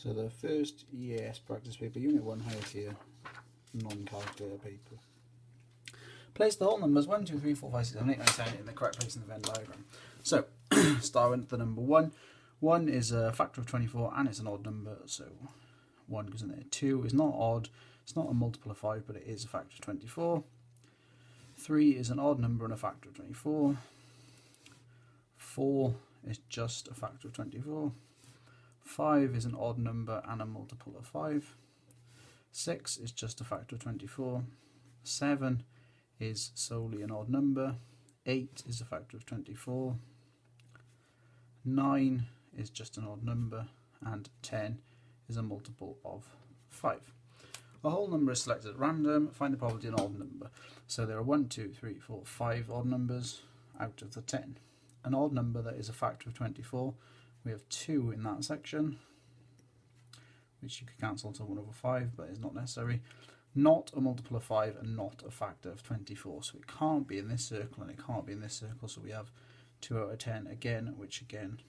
So the first EAS practice paper, Unit 1, higher tier, non-calculator paper. Place the whole numbers 1, 2, 3, 4, 5, 6, 7, 8, 9, 10 in the correct place in the Venn diagram. So, start with the number 1. 1 is a factor of 24 and it's an odd number, so 1 goes in there. 2 is not odd, it's not a multiple of 5, but it is a factor of 24. 3 is an odd number and a factor of 24. 4 is just a factor of 24. 5 is an odd number and a multiple of 5. 6 is just a factor of 24. 7 is solely an odd number. 8 is a factor of 24. 9 is just an odd number, and 10 is a multiple of 5. A whole number is selected at random. Find the probability of an odd number. So there are 1, 2, 3, 4, 5 odd numbers out of the 10. An odd number that is a factor of 24. We have 2 in that section, which you could cancel to 1 over 5, but is not necessary. Not a multiple of 5 and not a factor of 24. So it can't be in this circle and it can't be in this circle. So we have 2 out of 10 again, which again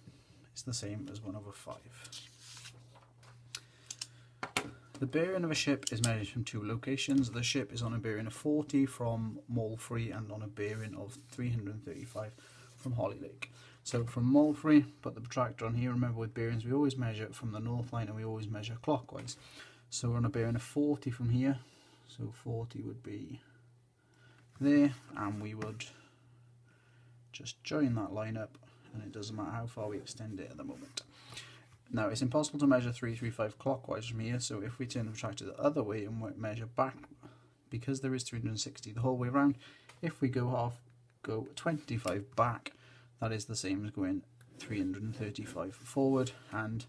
is the same as 1 over 5. The bearing of a ship is measured from 2 locations. The ship is on a bearing of 40 from Malfrey and on a bearing of 335 from Hoylake. So from Malfrey, put the protractor on here. Remember, with bearings we always measure from the north line and we always measure clockwise. So we're on a bearing of 40 from here. So 40 would be there, and we would just join that line up, and it doesn't matter how far we extend it at the moment. Now it's impossible to measure 335 clockwise from here, so if we turn the protractor the other way and measure back, because there is 360 the whole way around, if we go 25 back, that is the same as going 335 forward, and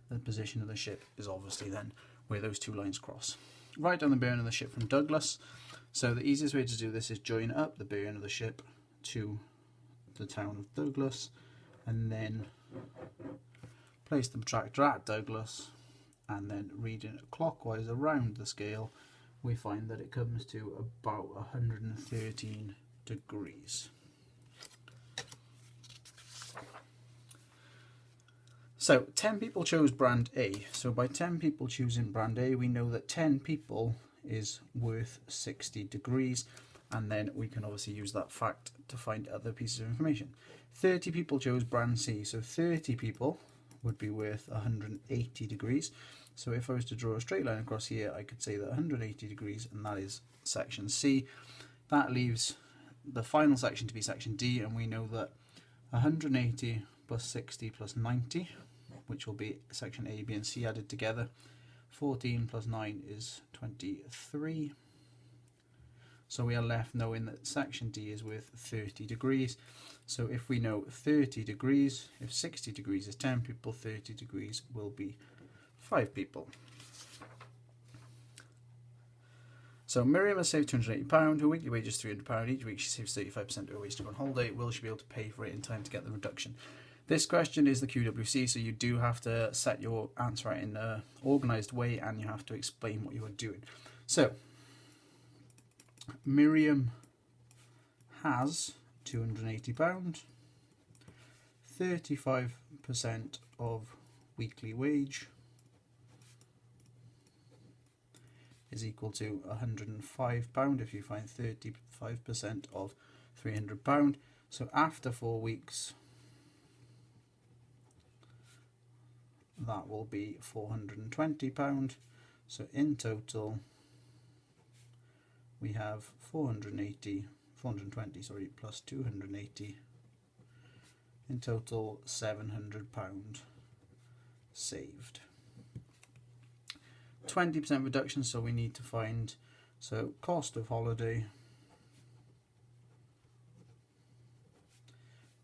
the position of the ship is obviously then where those 2 lines cross. Write down the bearing of the ship from Douglas. So the easiest way to do this is join up the bearing of the ship to the town of Douglas, and then place the protractor at Douglas, and then reading it clockwise around the scale, we find that it comes to about 113 degrees. So 10 people chose brand A. So by 10 people choosing brand A, we know that 10 people is worth 60 degrees, and then we can obviously use that fact to find other pieces of information. 30 people chose brand C, so 30 people would be worth 180 degrees. So if I was to draw a straight line across here, I could say that 180 degrees, and that is section C. That leaves the final section to be section D, and we know that 180 plus 60 plus 90, which will be section A, B and C added together. 14 plus 9 is 23. So we are left knowing that section D is worth 30 degrees. So if we know 30 degrees, if 60 degrees is 10 people, 30 degrees will be 5 people. So Miriam has saved £280, her weekly wage is £300, each week she saves 35% of her wage to go on holiday. Will she be able to pay for it in time to get the reduction? This question is the QWC, so you do have to set your answer out in an organised way, and you have to explain what you are doing. So Miriam has £280, 35% of weekly wage is equal to £105 if you find 35% of £300. So after 4 weeks, that will be £420. So in total, we have 420 plus 280, in total £700 saved. 20% reduction, so we need to find, so cost of holiday,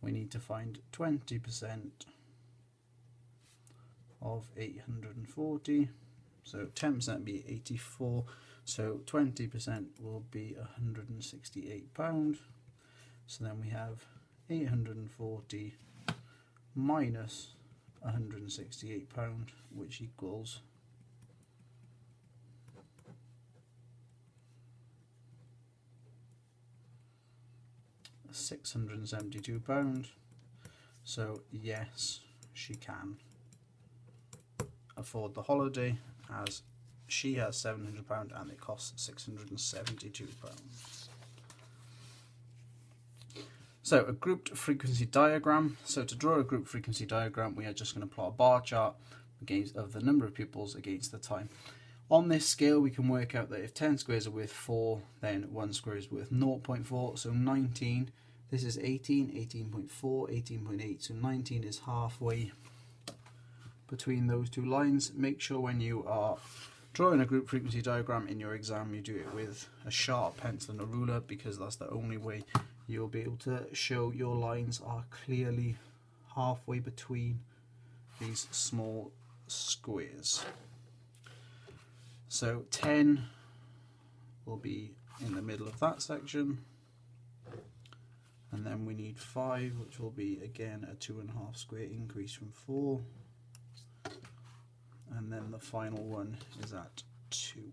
we need to find 20% of 840, so 10% would be 84, so 20% will be £168. So then we have 840 minus £168, which equals £672. So yes, she can afford the holiday, as she has £700 and it costs £672. So a grouped frequency diagram. So to draw a group frequency diagram, we are just going to plot a bar chart of the number of pupils against the time. On this scale, we can work out that if 10 squares are worth 4, then 1 square is worth 0.4. So 19, this is 18, 18.4, 18.8. So 19 is halfway between those two lines. Make sure when you are drawing a group frequency diagram in your exam, you do it with a sharp pencil and a ruler, because that's the only way you'll be able to show your lines are clearly halfway between these small squares. So 10 will be in the middle of that section, and then we need 5, which will be again a 2.5 square increase from 4, and then the final one is at 2.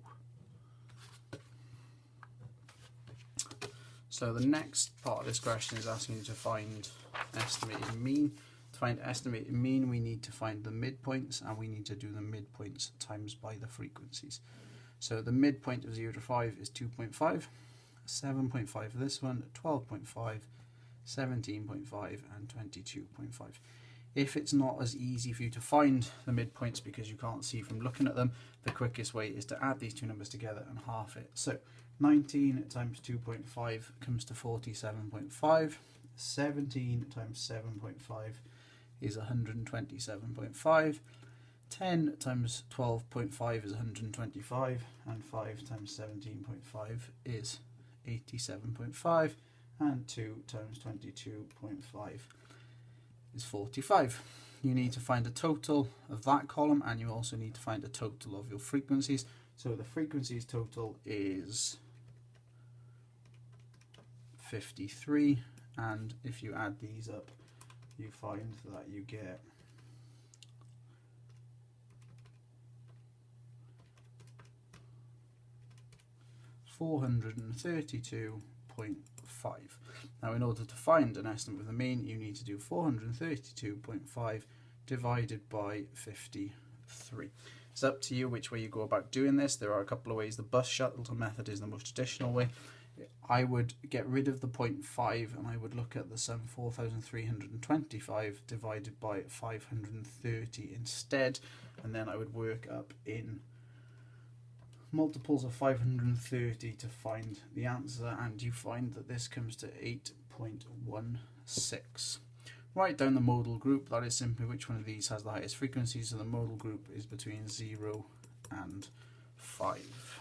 So the next part of this question is asking you to find estimated mean. To find estimated mean, we need to find the midpoints, and we need to do the midpoints times by the frequencies. So the midpoint of 0 to 5 is 2.5, 7.5 for this one, 12.5, 17.5 and 22.5. If it's not as easy for you to find the midpoints because you can't see from looking at them, the quickest way is to add these two numbers together and half it. So 19 times 2.5 comes to 47.5. 17 times 7.5 is 127.5. 10 times 12.5 is 125. And 5 times 17.5 is 87.5. And 2 times 22.5 is 45. You need to find a total of that column, and you also need to find a total of your frequencies. So the frequencies total is 53, and if you add these up, you find that you get 432.5. Now, in order to find an estimate of the mean, you need to do 432.5 divided by 53. It's up to you which way you go about doing this. There are a couple of ways. The bus shuttle method is the most traditional way. I would get rid of the 0.5 and I would look at the sum 4,325 divided by 530 instead, and then I would work up in multiples of 530 to find the answer, and you find that this comes to 8.16. Write down the modal group. That is simply which one of these has the highest frequency, so the modal group is between 0 and 5.